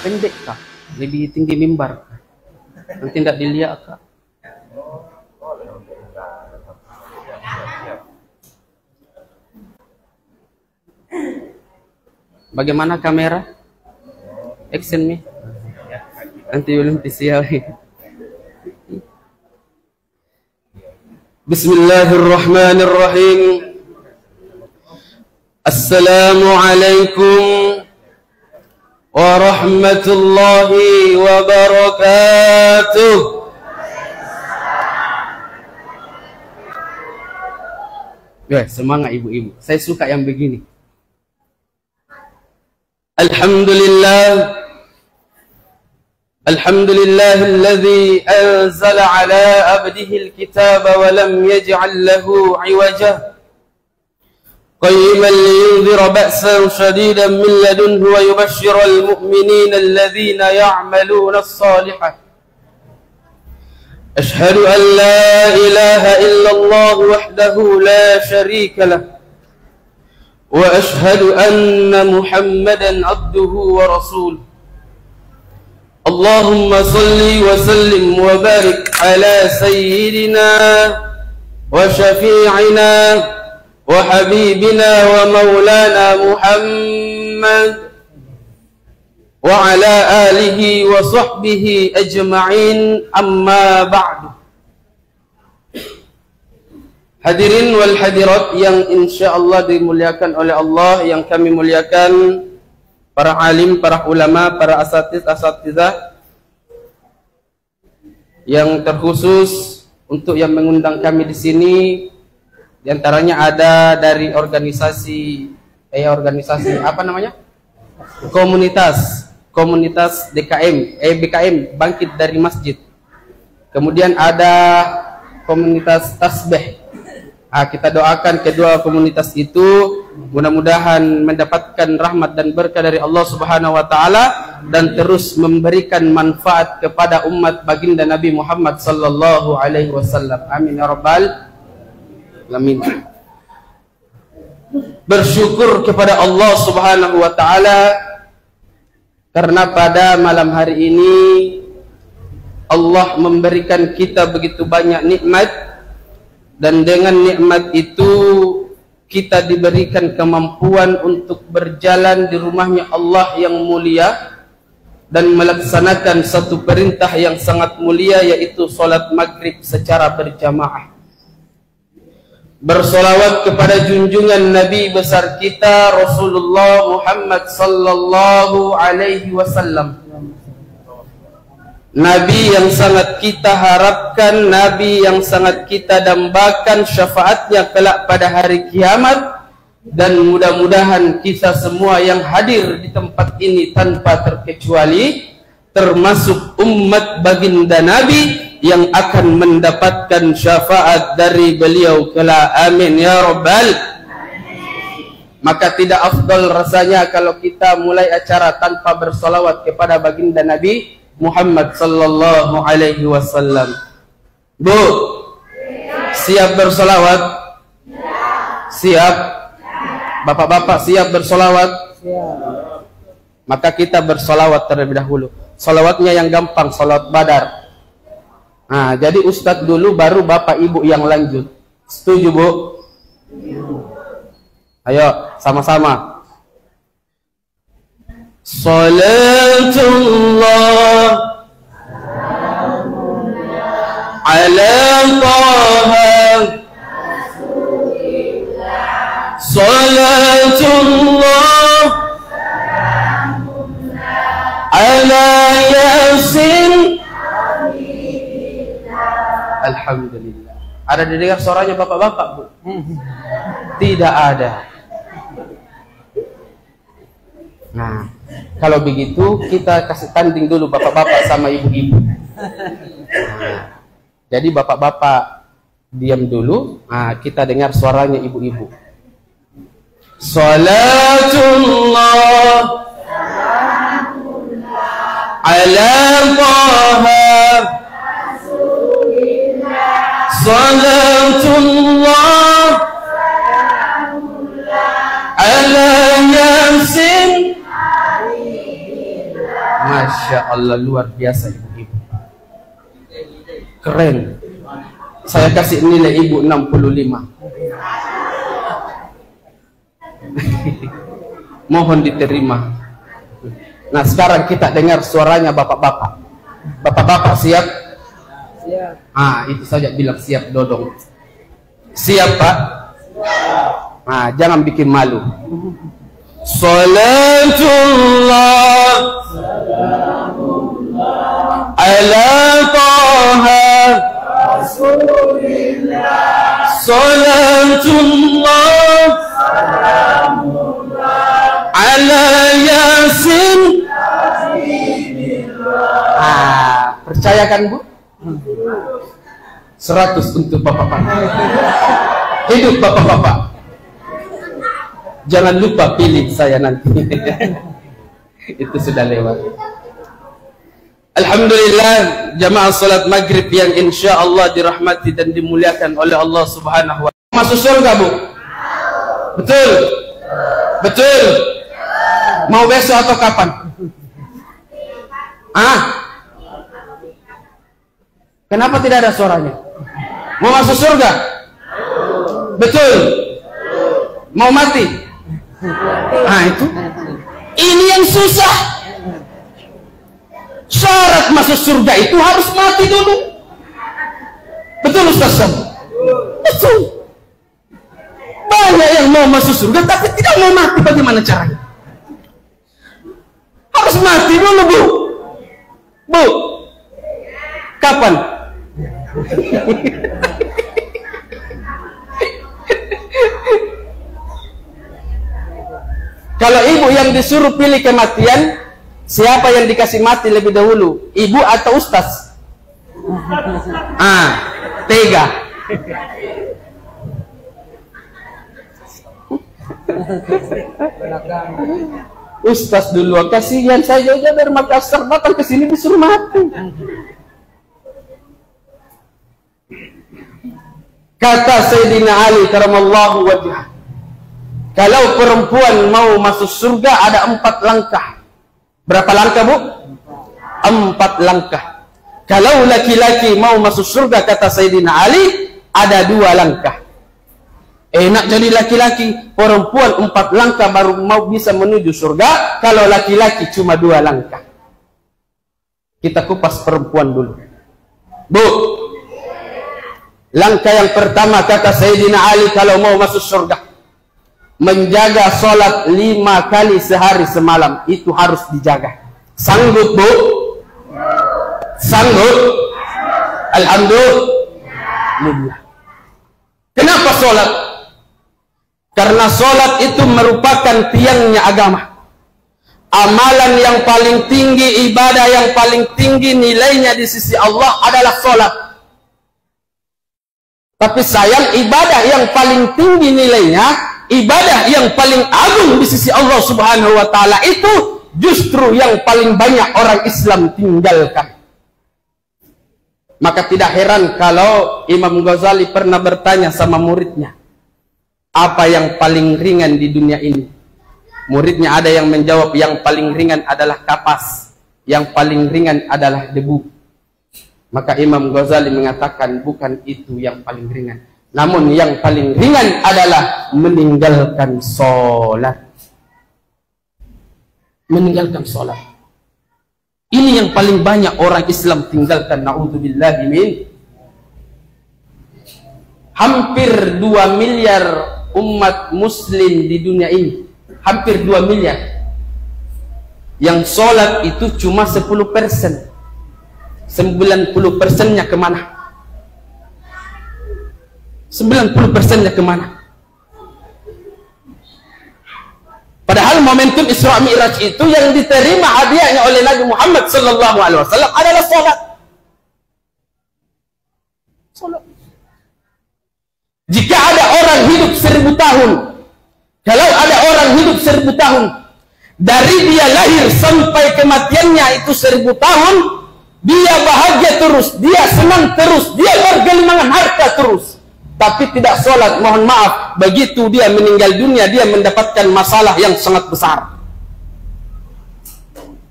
pendek kah? Lebih tinggi mimbar kah? Nanti tidak dilihat kah? Bagaimana kamera? Action nih. Nanti belum disiap. Bismillahirrahmanirrahim. Assalamualaikum warahmatullahi wabarakatuh. Ya, semangat ibu-ibu. Saya suka yang begini. Alhamdulillah. Alhamdulillahilladzi anzala ala abdihi alkitaba wa lam yaj'al lahu 'iwaja. قيما لينذر بأسا شديدا من لدنه ويبشر المؤمنين الذين يعملون الصالحات أشهد أن لا إله إلا الله وحده لا شريك له وأشهد أن محمدا عبده ورسوله اللهم صل وسلم وبارك على سيدنا وشفيعنا وحبيبنا ومولانا محمد وعلى آله وصحبه أجمعين أما بعد. Hadirin wal hadirat yang insyaallah dimuliakan oleh Allah, yang kami muliakan, para alim, para ulama, para asatidzah yang terkhusus untuk yang mengundang kami di sini. Di antaranya ada dari organisasi apa namanya? Komunitas BKM Bangkit dari Masjid. Kemudian ada komunitas Tasbih. Kita doakan kedua komunitas itu mudah-mudahan mendapatkan rahmat dan berkah dari Allah Subhanahu wa taala dan terus memberikan manfaat kepada umat baginda Nabi Muhammad sallallahu alaihi wasallam. Amin ya rabbal alamin. Bersyukur kepada Allah Subhanahu wa taala karena pada malam hari ini Allah memberikan kita begitu banyak nikmat, dan dengan nikmat itu kita diberikan kemampuan untuk berjalan di rumahnya Allah yang mulia dan melaksanakan satu perintah yang sangat mulia, yaitu salat maghrib secara berjamaah. Bersolawat kepada junjungan Nabi besar kita Rasulullah Muhammad sallallahu alaihi wasallam, Nabi yang sangat kita harapkan, Nabi yang sangat kita dambakan syafaatnya kelak pada hari kiamat. Dan mudah-mudahan kita semua yang hadir di tempat ini tanpa terkecuali termasuk umat baginda Nabi yang akan mendapatkan syafaat dari beliau kelak. Amin ya rabbal. Maka tidak afdal rasanya kalau kita mulai acara tanpa bersolawat kepada baginda Nabi Muhammad sallallahu alaihi wasallam. Bu, siap bersolawat? Siap? Bapak-bapak siap bersolawat? Siap. Maka kita bersolawat terlebih dahulu. Solawatnya yang gampang, solawat badar. Jadi ustadz dulu, baru bapak ibu yang lanjut. Setuju bu? Ayo sama-sama. Salatullah ala Taha, salatullah ala Yasin. Alhamdulillah. Ada didengar suaranya bapak-bapak bu? Tidak ada. Nah, kalau begitu kita kasih tanding dulu bapak-bapak sama ibu-ibu. Jadi bapak-bapak diam dulu. Kita dengar suaranya ibu-ibu. Salatullah ala Taha, salatullah ala Yasin. Masya Allah, luar biasa ibu-ibu. Keren. Saya kasih nilai ibu 65. Mohon diterima. Nah, sekarang kita dengar suaranya bapak-bapak. Bapak-bapak siap? Siap. Ah, itu saja bilang siap dodong. Siap, Pak? Nah, jangan bikin malu. Salatullah ala Taha Rasulillah. Salatullah ala Yasin. Percayakan Bu? 100 untuk bapak-bapak. Hidup bapak-bapak. Jangan lupa pilih saya nanti. Itu sudah lewat. Alhamdulillah, jamaah salat maghrib yang insya Allah dirahmati dan dimuliakan oleh Allah Subhanahu wa Ta'ala. Masuk surga Bu? Betul? Betul? Mau besok atau kapan? Kenapa tidak ada suaranya? Mau masuk surga? Betul? Mau mati? Itu. Ini yang susah. Syarat masuk surga itu harus mati dulu. Betul Ustaz? Betul. Banyak yang mau masuk surga tapi tidak mau mati. Bagaimana caranya? Harus mati dulu Bu. Bu, kapan? Kalau ibu yang disuruh pilih kematian, siapa yang dikasih mati lebih dahulu? Ibu atau ustaz? Tega. Ustaz dulu, kasihan saya aja dari Makassar datang ke sini disuruh mati. Kata Sayyidina Ali karamallahu wajhah, kalau perempuan mau masuk surga ada 4 langkah. Berapa langkah Bu? 4 langkah. Kalau laki-laki mau masuk surga kata Sayyidina Ali ada 2 langkah. Enak jadi laki-laki, perempuan 4 langkah baru mau bisa menuju surga. Kalau laki-laki cuma 2 langkah. Kita kupas perempuan dulu Bu. Langkah yang pertama kata Sayyidina Ali kalau mau masuk surga, menjaga sholat 5 kali sehari semalam. Itu harus dijaga. Sanggup Bu? Sanggup? Alhamdulillah. Kenapa sholat? Karena sholat itu merupakan tiangnya agama. Amalan yang paling tinggi, ibadah yang paling tinggi nilainya di sisi Allah adalah sholat. Tapi sayang, ibadah yang paling tinggi nilainya, ibadah yang paling agung di sisi Allah Subhanahu wa Ta'ala itu justru yang paling banyak orang Islam tinggalkan. Maka tidak heran kalau Imam Ghazali pernah bertanya sama muridnya, apa yang paling ringan di dunia ini? Muridnya ada yang menjawab, yang paling ringan adalah kapas, yang paling ringan adalah debu. Maka Imam Ghazali mengatakan bukan itu yang paling ringan, namun yang paling ringan adalah meninggalkan sholat. Meninggalkan sholat. Ini yang paling banyak orang Islam tinggalkan. Na'udzubillahi min. Hampir 2 miliar umat muslim di dunia ini. Hampir 2 miliar. Yang sholat itu cuma 10%. 90%-nya kemana? 90%-nya kemana? Padahal momentum Isra Mi'raj itu yang diterima hadiahnya oleh Nabi Muhammad sallallahu alaihi wasallam adalah salat. Salat. Jika ada orang hidup 1000 tahun, kalau ada orang hidup 1000 tahun, dari dia lahir sampai kematiannya itu 1000 tahun, dia bahagia terus, dia senang terus, dia bergelimangan harta terus, tapi tidak sholat. Mohon maaf, begitu dia meninggal dunia, dia mendapatkan masalah yang sangat besar.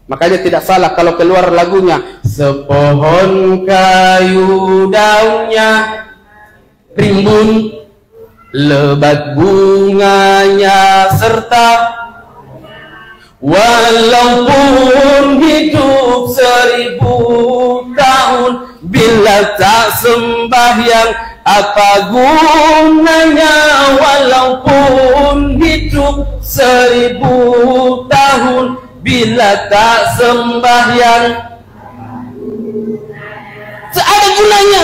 Makanya tidak salah kalau keluar lagunya, sepohon kayu daunnya rimbun, lebat bunganya, serta walaupun hidup 1000 tahun, bila tak sembahyang apa gunanya? Walaupun hidup 1000 tahun, bila tak sembahyang tak ada gunanya.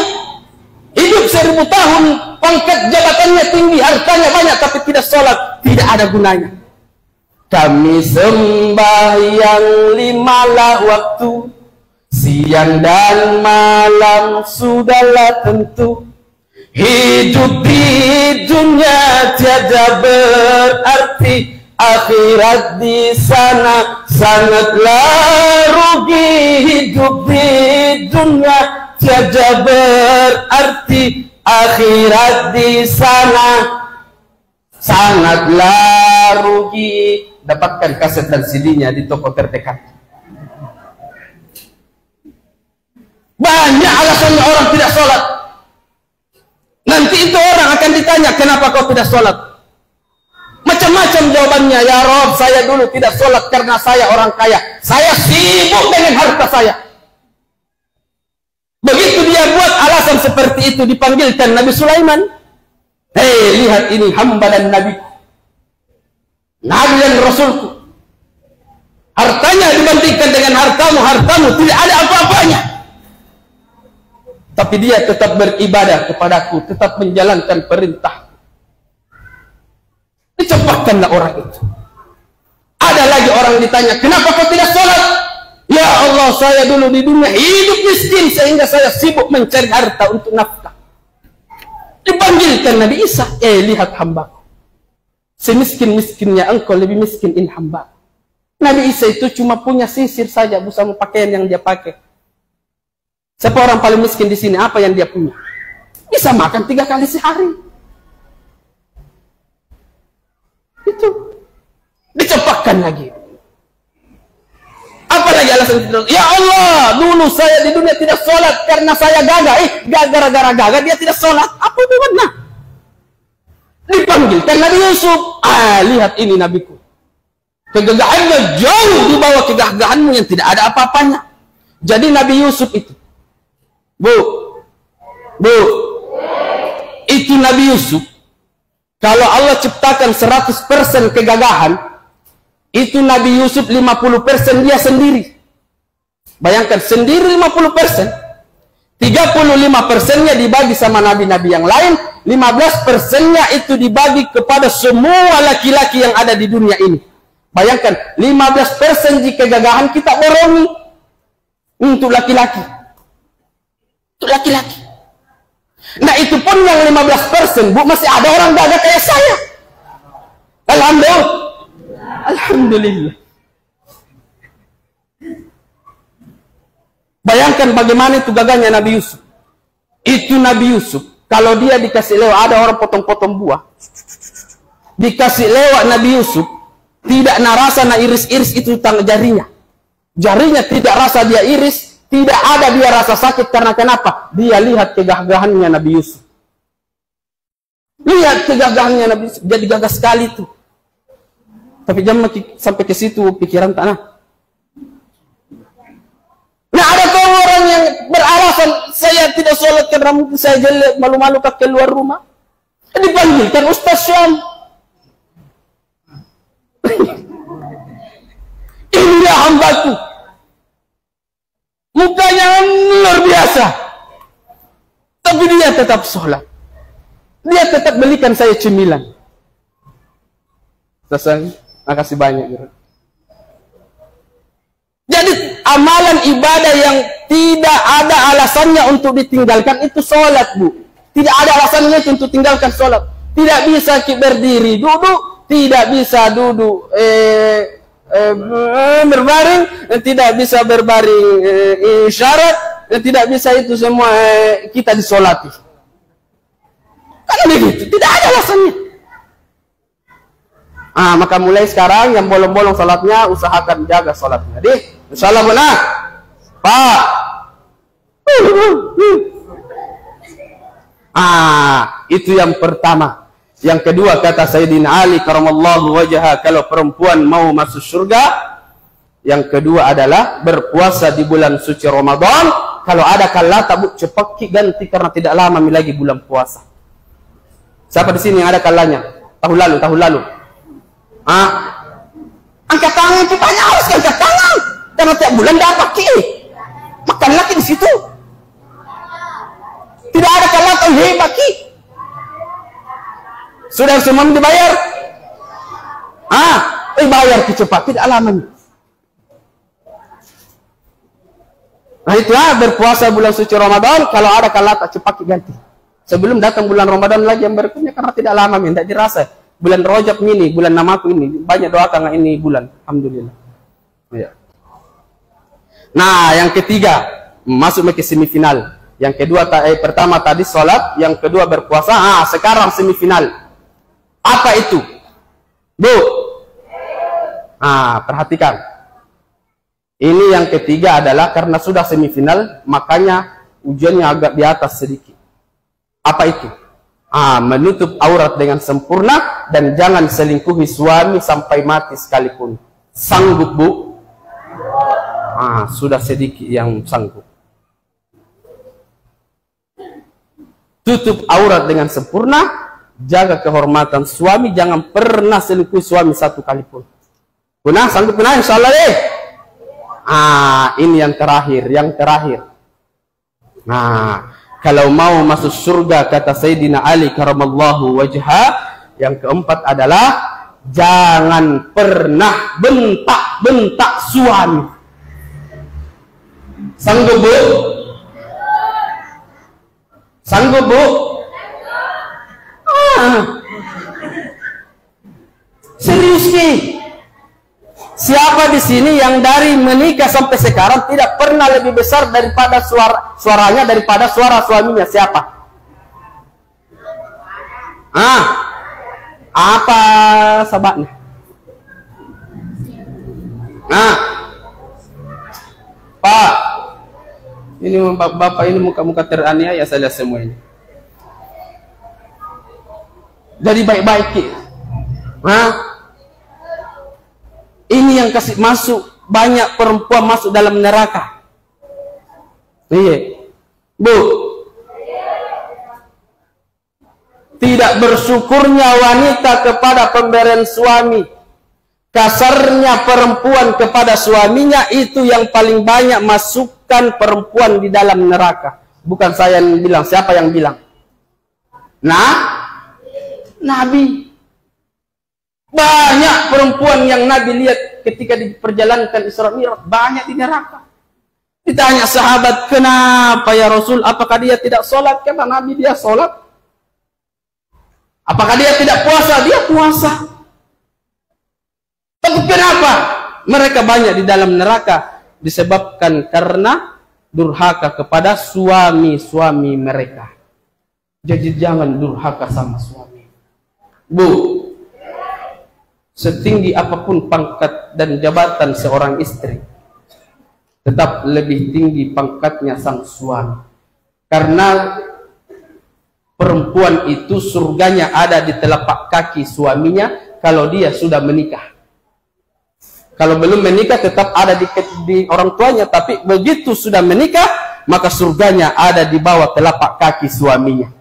Hidup 1000 tahun, pangkat jabatannya tinggi, hartanya banyak, tapi tidak sholat, tidak ada gunanya. Kami sembahyang 5 waktu, siang dan malam sudahlah tentu. Hidup di dunia tiada berarti, akhirat di sana sangatlah rugi. Hidup di dunia tiada berarti, akhirat di sana sangatlah rugi. Dapatkan kaset dan CD-nya di toko terdekat. Banyak alasannya orang tidak sholat. Nanti itu orang akan ditanya, kenapa kau tidak sholat? Macam-macam jawabannya. Ya Rob, saya dulu tidak sholat karena saya orang kaya. Saya sibuk dengan harta saya. Begitu dia buat alasan seperti itu, dipanggilkan Nabi Sulaiman. Hei, lihat ini hamba dan nabiku, Nabi dan Rasulku. Hartanya dibandingkan dengan hartamu tidak ada apa-apanya. Tapi dia tetap beribadah kepadaku, tetap menjalankan perintah. Dicepatkanlah orang itu. Ada lagi orang ditanya, kenapa kau tidak sholat? Ya Allah, saya dulu di dunia hidup miskin sehingga saya sibuk mencari harta untuk nafkah. Dipanggilkan Nabi Isa, lihat hambaku, semiskin-miskinnya engkau lebih miskin in hamba. Nabi Isa itu cuma punya sisir saja bersama pakaian yang dia pakai. Siapa orang paling miskin di sini? Apa yang dia punya? Bisa makan 3 kali sehari. Itu dicepatkan lagi. Apalagi alasan itu? Ya Allah, dulu saya di dunia tidak sholat karena saya gagah. Gara-gara gagah dia tidak sholat. Apa itu benar? Dipanggilkan Nabi Yusuf. Lihat ini nabiku. Kegagahannya jauh di bawah kegagahanmu yang tidak ada apa-apanya. Jadi Nabi Yusuf itu, Bu, itu Nabi Yusuf. Kalau Allah ciptakan 100% kegagahan, itu Nabi Yusuf 50% dia sendiri. Bayangkan, sendiri 50%. 35%-nya dibagi sama nabi-nabi yang lain, 15%-nya itu dibagi kepada semua laki-laki yang ada di dunia ini. Bayangkan, 15% jika kegagahan kita borongi untuk laki-laki. Untuk laki-laki. Nah itu pun yang 15%, Bu, masih ada orang gagah kayak saya. Alhamdulillah. Alhamdulillah. Bayangkan bagaimana itu gagahnya Nabi Yusuf. Itu Nabi Yusuf, kalau dia dikasih lewat, ada orang potong-potong buah, dikasih lewat Nabi Yusuf, tidak narasa na iris-iris itu tang jarinya. Jarinya tidak rasa dia iris, tidak ada dia rasa sakit. Karena kenapa? Dia lihat kegagahannya Nabi Yusuf. Lihat kegagahannya Nabi Yusuf, jadi gagah sekali itu. Tapi jangan sampai ke situ pikiran tanah. Nah ada kaum orang yang beralasan, saya tidak sholat karena mungkin saya jelek, malu-malu ke keluar rumah. Dipanggilkan Ustaz Syam. Inilah hambaku, mukanya luar biasa, tapi dia tetap sholat. Dia tetap belikan saya cemilan. Selesai. Makasih banyak. Jadi amalan ibadah yang tidak ada alasannya untuk ditinggalkan itu sholat, Bu. Tidak ada alasannya untuk tinggalkan sholat. Tidak bisa berdiri duduk, tidak bisa duduk berbaring, tidak bisa berbaring isyarat, tidak bisa itu semua kita disolati. Karena begitu, tidak ada alasannya. Maka mulai sekarang yang bolong-bolong sholatnya usahakan jaga sholatnya, deh. Insyaallah benar. Pak. Itu yang pertama. Yang kedua kata Sayyidina Ali karamallahu wajhah, kalau perempuan mau masuk surga, yang kedua adalah berpuasa di bulan suci Ramadan. Kalau ada kalata bu cepat ganti karena tidak lama lagi bulan puasa. Siapa di sini yang ada kalanya? Tahun lalu. Angkat tangan, kitanya harus angkat tangan. Karena tiap bulan dapat makan lagi di situ. Tidak ada kalata hebat Sudah semua dibayar? Bayar cepat, tidak lama. Nah itu berpuasa bulan suci Ramadan, kalau ada kalata cepat ganti. Sebelum datang bulan Ramadan lagi yang berikutnya, karena tidak lama, tidak dirasa. Bulan Rajab ini, bulan namaku ini, banyak doakan ini bulan. Alhamdulillah. Ya. Nah, yang ketiga, masuk ke semifinal. Yang kedua, pertama tadi sholat, yang kedua berpuasa. Sekarang semifinal. Apa itu? Bu? Perhatikan. Ini yang ketiga adalah karena sudah semifinal, makanya ujiannya agak di atas sedikit. Apa itu? Menutup aurat dengan sempurna dan jangan selingkuhi suami sampai mati sekalipun. Sanggup, Bu? Sudah sedikit yang sanggup. Tutup aurat dengan sempurna, jaga kehormatan suami, jangan pernah selingkuhi suami satu kali pun. Benar? Sanggup benar? Insyaallah deh. Ini yang terakhir. Kalau mau masuk surga kata Sayyidina Ali karamallahu wajhah, yang keempat adalah jangan pernah bentak-bentak suami. Sanggup, Bu? Sanggup, Bu? Serius nih? Siapa di sini yang dari menikah sampai sekarang tidak pernah lebih besar daripada suaranya daripada suara suaminya? Siapa? Apa sebabnya? Pak, ini bapak ini muka-muka teraniaya saya lihat semua ini. Jadi baik-baik. Ini yang kasih masuk banyak perempuan masuk dalam neraka. Iya, Bu. Tidak bersyukurnya wanita kepada pemberian suami, kasarnya perempuan kepada suaminya, itu yang paling banyak masukkan perempuan di dalam neraka. Bukan saya yang bilang, siapa yang bilang? Nabi. Banyak perempuan yang Nabi lihat ketika diperjalankan Isra Mi'raj, banyak di neraka. Ditanya sahabat, kenapa ya Rasul? Apakah dia tidak sholat? Kata Nabi, dia sholat. Apakah dia tidak puasa? Dia puasa. Tapi kenapa mereka banyak di dalam neraka? Disebabkan karena durhaka kepada suami-suami mereka. Jadi jangan durhaka sama suami. Bu, setinggi apapun pangkat dan jabatan seorang istri, tetap lebih tinggi pangkatnya sang suami. Karena perempuan itu surganya ada di telapak kaki suaminya kalau dia sudah menikah. Kalau belum menikah tetap ada di orang tuanya, tapi begitu sudah menikah maka surganya ada di bawah telapak kaki suaminya.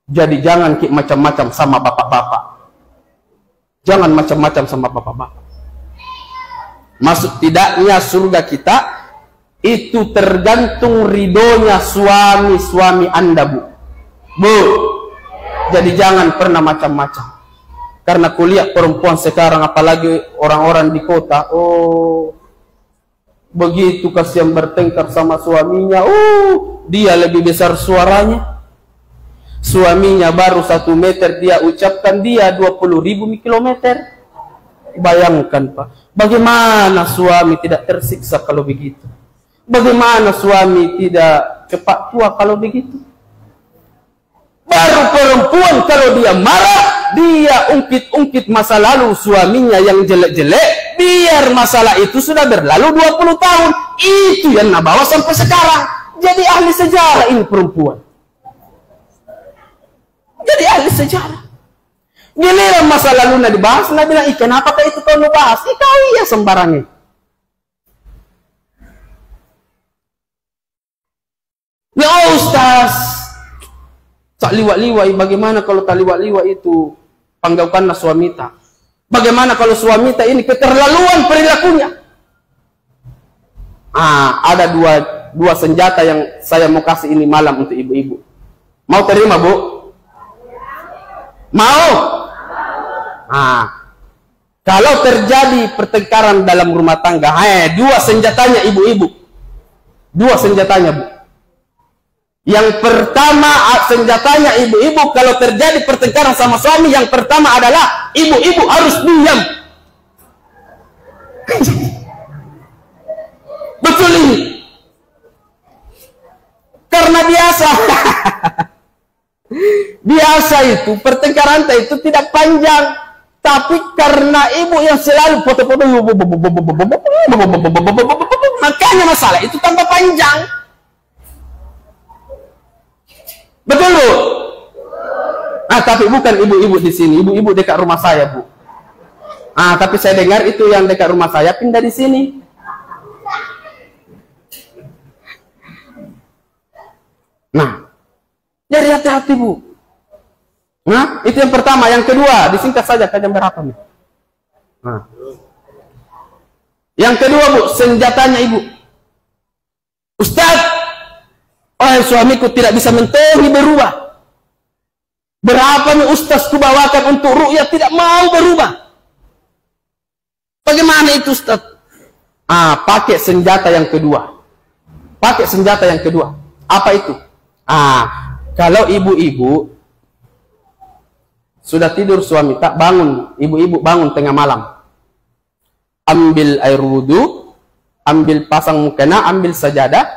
Jadi jangan macam-macam sama bapak-bapak. Jangan macam-macam sama bapak-bapak. Masuk tidaknya surga kita itu tergantung ridhonya suami-suami Anda, Bu. Bu, jadi jangan pernah macam-macam. Karena kuliah perempuan sekarang, apalagi orang-orang di kota, begitu kasihan bertengkar sama suaminya, dia lebih besar suaranya. Suaminya baru 1 meter, dia ucapkan dia 20.000 kilometer. Bayangkan, Pak, bagaimana suami tidak tersiksa kalau begitu? Bagaimana suami tidak cepat tua kalau begitu? Baru perempuan kalau dia marah, dia ungkit-ungkit masa lalu suaminya yang jelek-jelek, dia biar masalah itu sudah berlalu 20 tahun. Itu yang nabawa sampai sekarang. Jadi ahli sejarah ini perempuan. Jadi ahli sejarah. Giliran masa lalu dibahas, Nabi bilang, kenapa itu kau bahas? Kau iya sembarangnya. Ya Ustaz, tak liwat-liwat, bagaimana kalau tak liwat-liwat itu panggilkanlah suamita? Bagaimana kalau suamita ini keterlaluan perilakunya? Ada dua senjata yang saya mau kasih ini malam untuk ibu-ibu. Mau terima, Bu? Mau? Kalau terjadi pertengkaran dalam rumah tangga, dua senjatanya ibu-ibu. Dua senjatanya, Bu. Yang pertama senjatanya ibu-ibu kalau terjadi pertengkaran sama suami, yang pertama adalah ibu-ibu harus diam. Betul ini. Karena biasa itu pertengkaran itu tidak panjang, tapi karena ibu yang selalu foto-foto, makanya masalah itu tambah panjang. Betul, Bu? Tapi bukan ibu-ibu di sini, ibu-ibu dekat rumah saya, Bu. Tapi saya dengar itu yang dekat rumah saya pindah di sini. Nah, jadi hati-hati, Bu. Itu yang pertama. Yang kedua, disingkat saja, jam berapa nih? Yang kedua, Bu, senjatanya ibu. Ustaz, suamiku tidak bisa menteri berubah. Berapa nih Ustaz ku bawakan untuk ru'yah tidak mau berubah. Bagaimana itu Ustaz? Pakai senjata yang kedua. Pakai senjata yang kedua. Apa itu? Kalau ibu-ibu sudah tidur suami tak bangun, ibu-ibu bangun tengah malam. Ambil air wudu, ambil pasang mukena, ambil sajadah,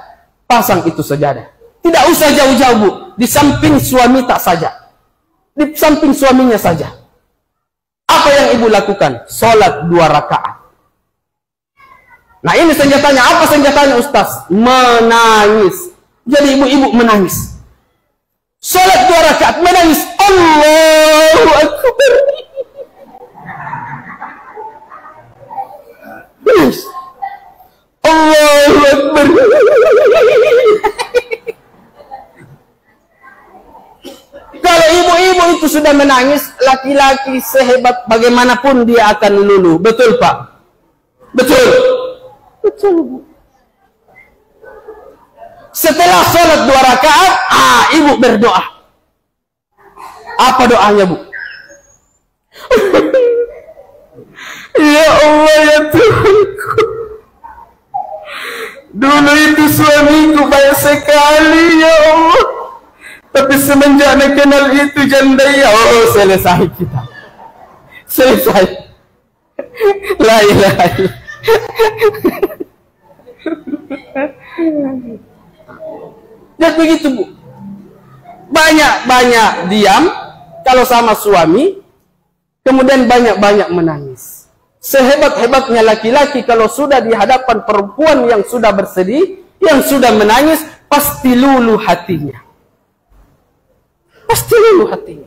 pasang itu sajadah. Tidak usah jauh-jauh, Bu. Di samping suami tak saja. Di samping suaminya saja. Apa yang ibu lakukan? Sholat 2 rakaat. Nah ini senjatanya. Apa senjatanya Ustaz? Menangis. Jadi ibu-ibu menangis. Sholat 2 rakaat menangis. Allahu Akbar. Allahu Akbar. Kalau ibu-ibu itu sudah menangis, laki-laki sehebat bagaimanapun dia akan luluh. Betul, Pak? Betul? Betul, Bu. Setelah sholat 2 rakaat, ibu berdoa. Apa doanya, Bu? Ya Allah, ya Tuhanku. Dulu itu suamiku baik sekali, ya Allah. Tapi semenjak nak kenal itu janda, ya Allah, selesai kita. Selesai. La ilaha illallah. Dan begitu, Bu. Banyak-banyak diam kalau sama suami, kemudian banyak-banyak menangis. Sehebat-hebatnya laki-laki kalau sudah di hadapan perempuan yang sudah bersedih, yang sudah menangis, pasti luluh hatinya. Pasti luluh hatinya.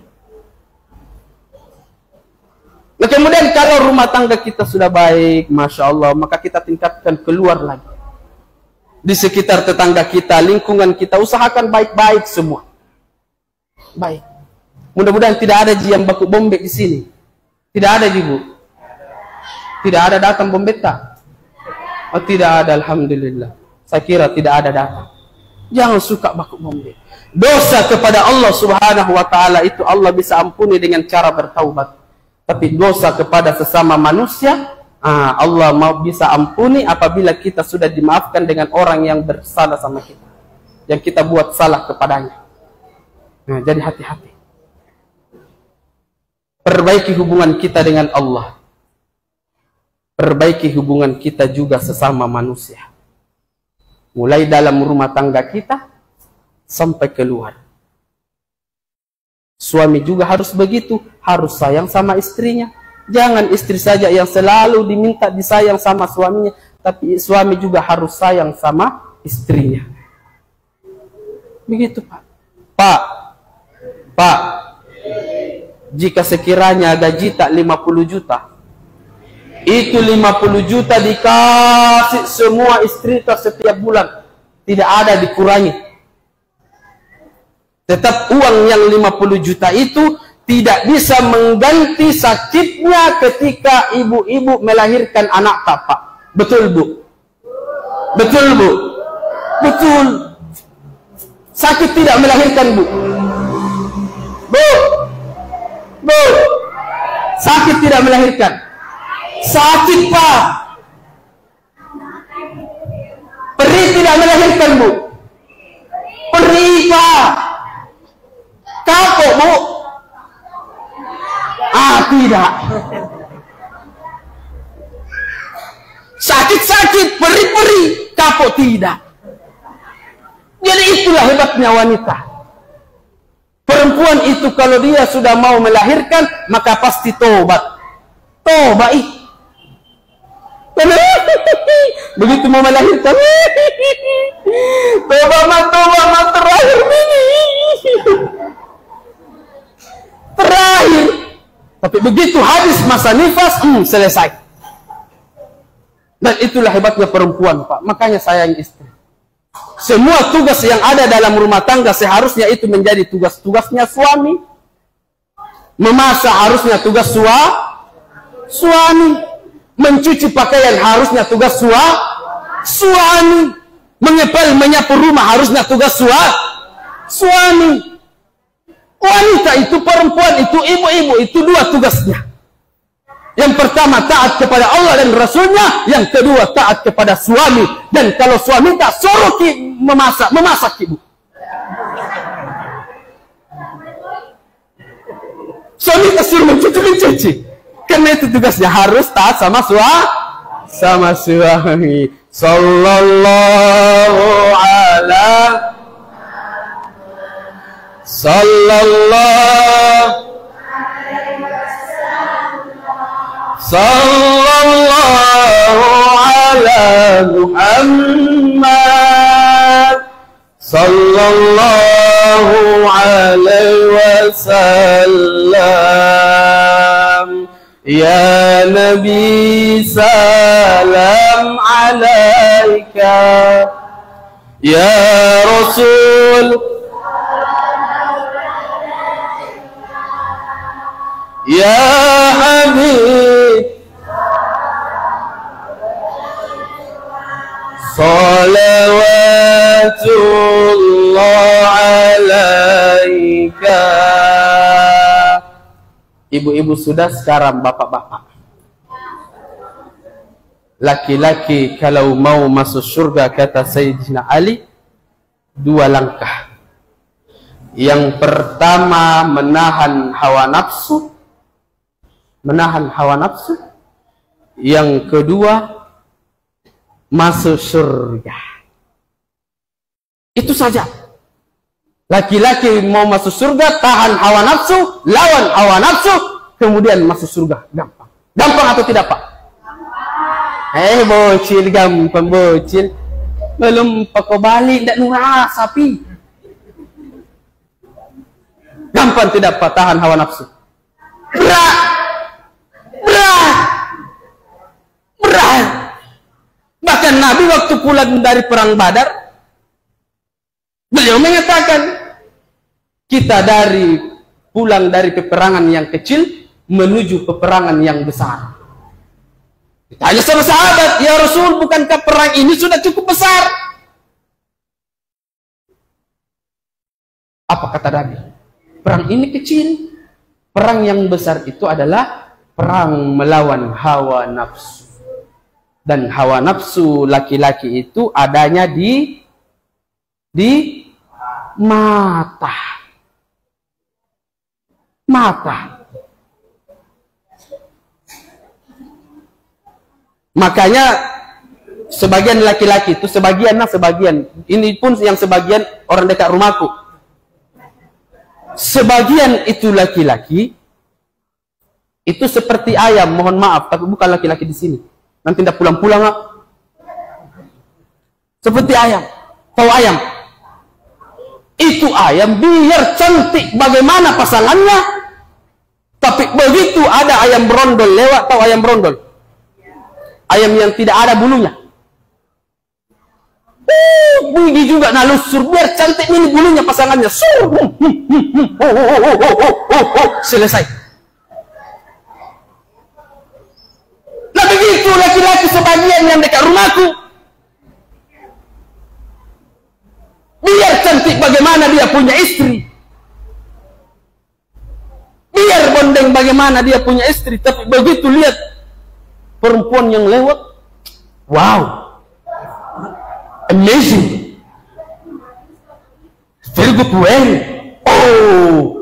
Nah, kemudian kalau rumah tangga kita sudah baik, Masya Allah, maka kita tingkatkan keluar lagi. Di sekitar tetangga kita, lingkungan kita, usahakan baik-baik semua. Baik. Mudah-mudahan tidak ada yang baku bombek di sini. Tidak ada, Ibu. Tidak ada datang bombek tak? Oh, tidak ada, alhamdulillah. Saya kira tidak ada datang. Jangan suka baku bombek. Dosa kepada Allah Subhanahu wa taala itu Allah bisa ampuni dengan cara bertaubat. Tapi dosa kepada sesama manusia, Allah mau bisa ampuni apabila kita sudah dimaafkan dengan orang yang bersalah sama kita, yang kita buat salah kepadanya. Nah, jadi hati-hati. Perbaiki hubungan kita dengan Allah. Perbaiki hubungan kita juga sesama manusia. Mulai dalam rumah tangga kita sampai keluar. Suami juga harus begitu, harus sayang sama istrinya, Jangan istri saja yang selalu diminta disayang sama suaminya, tapi suami juga harus sayang sama istrinya. Begitu, Pak. Pak, jika sekiranya gaji tak 50 juta, itu 50 juta dikasih semua istri setiap bulan, tidak ada dikurangi. Tetap uang yang 50 juta itu tidak bisa mengganti sakitnya ketika ibu-ibu melahirkan anak, Pak. Betul, Bu? Betul, Bu? Betul. Sakit tidak melahirkan, Bu? Bu, sakit tidak melahirkan? Sakit, Pak. Perih tidak melahirkan, Bu? Perih, Pak. Kapok, Bu? Tidak. Sakit-sakit, perih-perih, kapok tidak. Jadi itulah hebatnya wanita. Perempuan itu kalau dia sudah mau melahirkan, maka pasti tobat. Tobat. Begitu mau melahirkan, tobat terakhir ini. Terakhir. Tapi begitu habis masa nifas, selesai. Dan itulah hebatnya perempuan, Pak. Makanya sayang istri. Semua tugas yang ada dalam rumah tangga seharusnya itu menjadi tugas-tugasnya suami. Memasak harusnya tugas suami. Mencuci pakaian harusnya tugas suami. Mengepel, menyapu rumah harusnya tugas suami. Wanita itu, perempuan itu, ibu-ibu itu dua tugasnya. Yang pertama taat kepada Allah dan Rasulnya, yang kedua taat kepada suami. Dan kalau suami tak suruh memasak ibu. Suami tak suruh mencuci. Karena itu tugasnya harus taat sama suami. Sallallahu ala Muhammad sallallahu alaihi wasallam. Ya Nabi salam alaika, ya Rasul ya Habib, salawatullah alaika. Ibu-ibu sudah, sekarang bapak-bapak. Laki-laki kalau mau masuk surga, kata Sayyidina Ali, 2 langkah. Yang pertama menahan hawa nafsu. Yang kedua masuk surga. Itu saja. Laki-laki mau masuk surga, tahan hawa nafsu, lawan hawa nafsu, kemudian masuk surga. Gampang. Gampang atau tidak, Pak? Bocil, gampang bocil. Belum pakai balik, tidak nurah sapi. Gampang tidak, Pak, tahan hawa nafsu? Berat. Bahkan Nabi waktu pulang dari perang Badar, beliau mengatakan, kita pulang dari peperangan yang kecil menuju peperangan yang besar. Ditanya sama sahabat, ya Rasul, bukankah perang ini sudah cukup besar? Apa kata Nabi? Perang ini kecil. Perang yang besar itu adalah perang melawan hawa nafsu. Dan hawa nafsu laki-laki itu adanya di mata. Makanya sebagian laki-laki itu, sebagian, ini pun yang sebagian orang dekat rumahku. Sebagian itu laki-laki Itu seperti ayam, mohon maaf, tapi bukan laki-laki di sini. Nanti tidak pulang-pulang. Seperti ayam. Tahu ayam? Itu ayam biar cantik bagaimana pasangannya, tapi begitu ada ayam brondol lewat, tahu ayam brondol? Ayam yang tidak ada bulunya. Bunyi juga nalusur biar cantik ini bulunya pasangannya. Selesai. Nah begitu laki-laki sebagian yang dekat rumahku, biar cantik bagaimana dia punya istri, biar bondeng bagaimana dia punya istri, tapi begitu lihat perempuan yang lewat, wow, amazing, very good way, oh.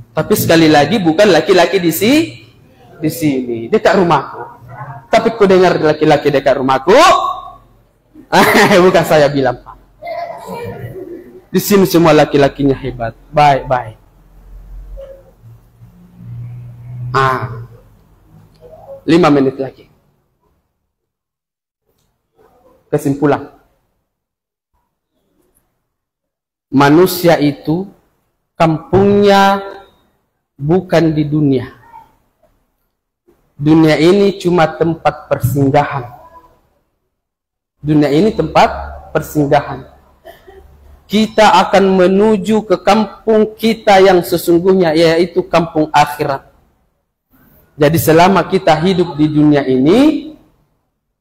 Tapi sekali lagi bukan laki-laki di sini, dekat rumahku. Tapi ku dengar laki-laki dekat rumahku, bukan saya bilang, Pak. Di sini semua laki-lakinya hebat, baik-baik. 5 menit lagi. Kesimpulan. Manusia itu kampungnya bukan di dunia. Dunia ini cuma tempat persinggahan. Dunia ini tempat persinggahan. Kita akan menuju ke kampung kita yang sesungguhnya, yaitu kampung akhirat. Jadi selama kita hidup di dunia ini,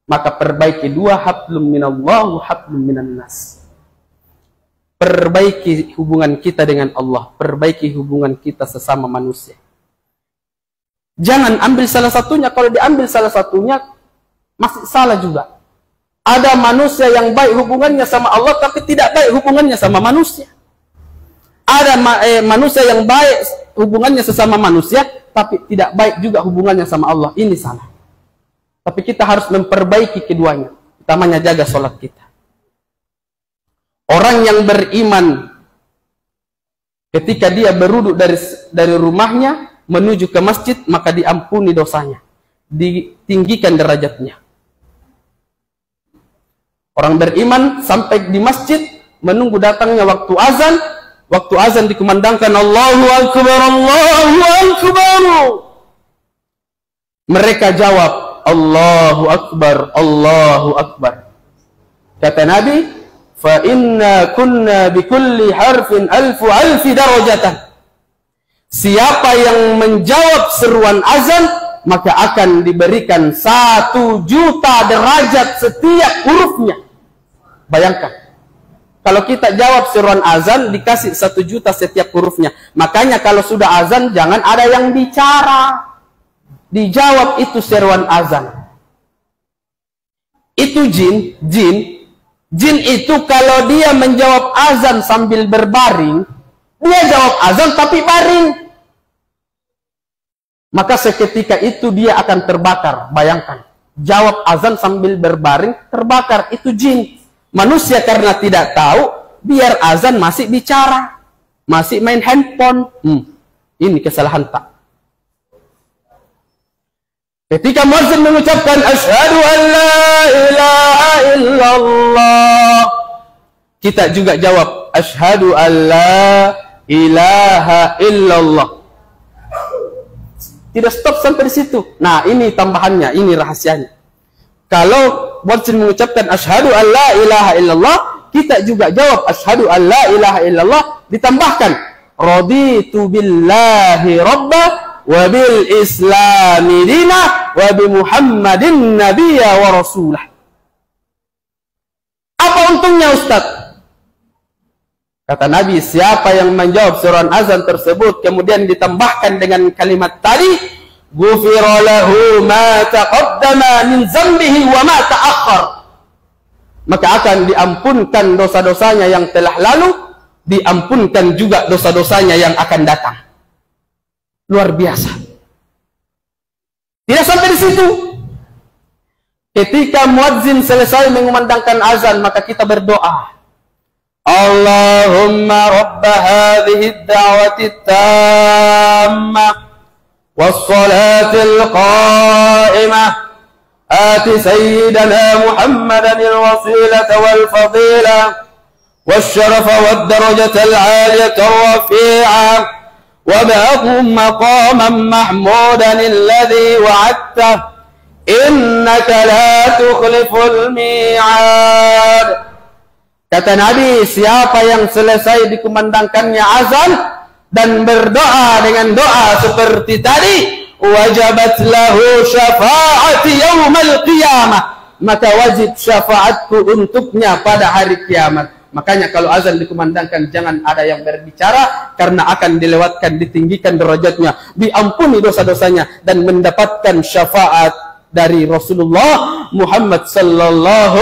maka perbaiki 2 hablum minallah wa hablum minan nas. Perbaiki hubungan kita dengan Allah, perbaiki hubungan kita sesama manusia. Jangan ambil salah satunya, kalau diambil salah satunya masih salah juga. Ada manusia yang baik hubungannya sama Allah tapi tidak baik hubungannya sama manusia. Ada manusia yang baik hubungannya sesama manusia tapi tidak baik juga hubungannya sama Allah. Ini salah. Tapi kita harus memperbaiki keduanya. Utamanya jaga sholat kita. Orang yang beriman ketika dia berwudu dari rumahnya menuju ke masjid, maka diampuni dosanya, ditinggikan derajatnya. Orang beriman sampai di masjid menunggu datangnya waktu azan dikumandangkan Allahu Akbar, Allahu Akbar. Mereka jawab Allahu Akbar, Allahu Akbar. Kata Nabi, fa inna kunna bikulli harfin alfi darajatan. Siapa yang menjawab seruan azan, maka akan diberikan 1.000.000 derajat setiap hurufnya. Bayangkan, kalau kita jawab seruan azan dikasih 1.000.000 setiap hurufnya. Makanya kalau sudah azan jangan ada yang bicara, dijawab itu seruan azan. Itu Jin itu kalau dia menjawab azan sambil berbaring, dia jawab azan tapi baring. Maka seketika itu dia akan terbakar. Bayangkan, jawab azan sambil berbaring, terbakar. Itu jin. Manusia karena tidak tahu, biar azan masih bicara, masih main handphone. Ini kesalahan tak. Ketika muadzin mengucapkan asyhadu an la ilaha illallah, kita juga jawab asyhadu an la ilaha illallah. Tidak stop sampai di situ. Nah, ini tambahannya, ini rahasianya. Kalau muadzin mengucapkan asyhadu an la ilaha illallah, kita juga jawab asyhadu an la ilaha illallah, ditambahkan raditu billahi rabba wa bil islami dina wa bi muhammadin nabiyya wa rasulah. Apa untungnya Ustaz? Kata Nabi, siapa yang menjawab seruan azan tersebut kemudian ditambahkan dengan kalimat tadi, ghufira lahu ma taqaddama min dzambihi wa ma ta'akhkhar, maka akan diampunkan dosa-dosanya yang telah lalu, diampunkan juga dosa-dosanya yang akan datang. Luar biasa. Tidak sampai di situ. Ketika muadzin selesai mengumandangkan azan, maka kita berdoa. Allahumma rabb hadhihi ad-da'wati at-tammah was-salatil qa'imah ati sayyidana Muhammadan al-wasilata wal-fadilah wasyarafa wad-darajata al-'aliyata ar-rafi'ah وابعثهم مقاما محمودا الذي وعدته إنك لا تخلف الميعاد. Kata Nabi, siapa yang selesai dikumandangkannya azan dan berdoa dengan doa seperti tadi, wajabat lahu syafa'ati yaumal qiyamah, maka wajib syafaatku untuknya pada hari kiamat. Makanya kalau azan dikumandangkan jangan ada yang berbicara, karena akan dilewatkan, ditinggikan derajatnya, diampuni dosa-dosanya dan mendapatkan syafaat dari Rasulullah Muhammad sallallahu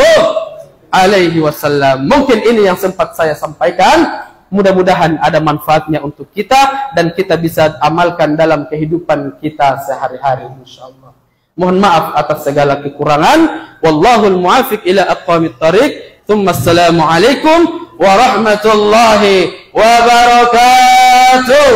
alaihi wasallam. Mungkin ini yang sempat saya sampaikan. Mudah-mudahan ada manfaatnya untuk kita dan kita bisa amalkan dalam kehidupan kita sehari-hari insyaallah. Mohon maaf atas segala kekurangan. Wallahul muwaffiq ila aqwamit thariq. Assalamualaikum warahmatullahi wabarakatuh.